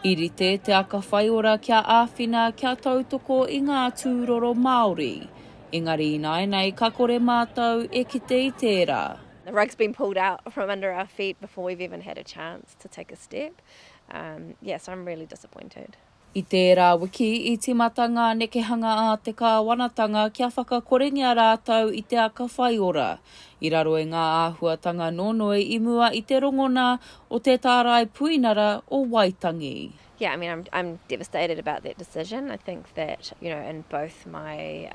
Irite te Aka Whai Ora kia āwhina kia tautoko i ngā tūroro Māori. Engari nei ka kore mātou e kite I tērā. The rug's been pulled out from under our feet before we've even had a chance to take a step. So I'm really disappointed. I tērā wiki, I timata ngā nekehanga a te kāwanatanga kia whakakorengia rātou I te Aka Whai Ora. I raro e ngā āhuatanga nonoi I mua I te rongona o te tārai puinara o Waitangi. Yeah, I mean, I'm devastated about that decision. I think that, in both my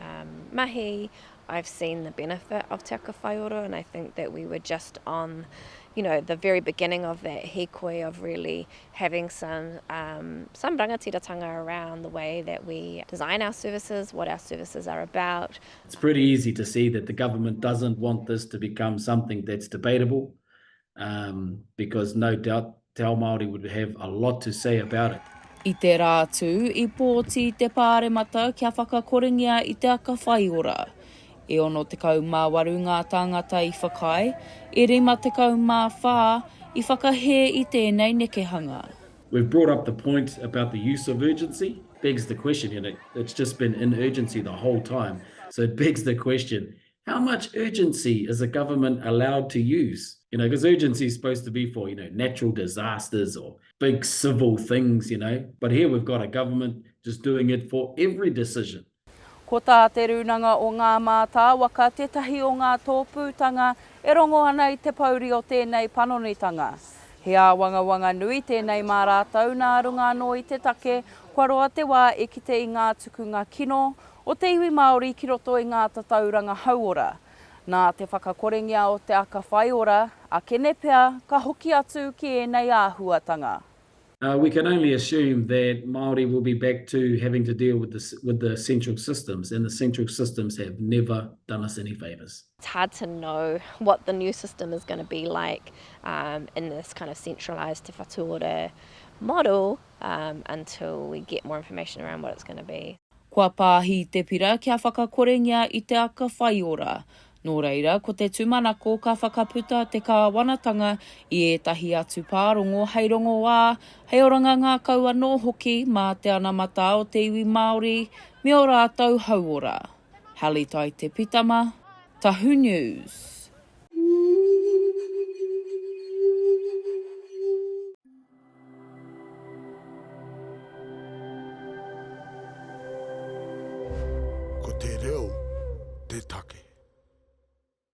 mahi, I've seen the benefit of te Aka Whai Ora, and I think that we were just on, the very beginning of that hikoi of really having some rangatiratanga around the way that we design our services, what our services are about. It's pretty easy to see that the government doesn't want this to become something that's debatable, because no doubt Te Ao Māori would have a lot to say about it. I te rātu, I pōti te pāremata kia whakakorengia I te Aka Whai Ora. E ono te kaumāwaru ngā tāngata I whakai, e rima te kaumāwhā I whakahe I tēnei nekehanga. We've brought up the point about the use of urgency. Begs the question, it's just been in urgency the whole time. So it begs the question, how much urgency is a government allowed to use? Because urgency is supposed to be for, natural disasters or big civil things, But here we've got a government just doing it for every decision. Ko tā te runanga o ngā mātā waka tetahi o ngā tōpūtanga e rongo ana I te pauri o tēnei panonitanga. He āwangawanga nui tēnei mā rātau nā runga no I te take, kua roa te wā e kite I ngā tukunga kino o te iwi Māori ki roto I ngā tatauranga hauora. Nā te whakakorengia o te Aka Whai Ora, a kene pea ka hoki atu ki ēnei āhuatanga. We can only assume that Māori will be back to having to deal with the central systems, and the central systems have never done us any favours. It's hard to know what the new system is going to be like in this kind of centralised te whatuora model until we get more information around what it's going to be. Kua pāhi te pira kia whakakorengia I te Aka Whai Ora. Nō reira, ko te tūmanako ka whakaputa te kāwanatanga I ētahi atu pārongo hei rongo wā, hei oranga ngā kaua nō hoki mā te anamata o te iwi Māori me o rātou hauora. Halle Taite-Pitama, Tahu News.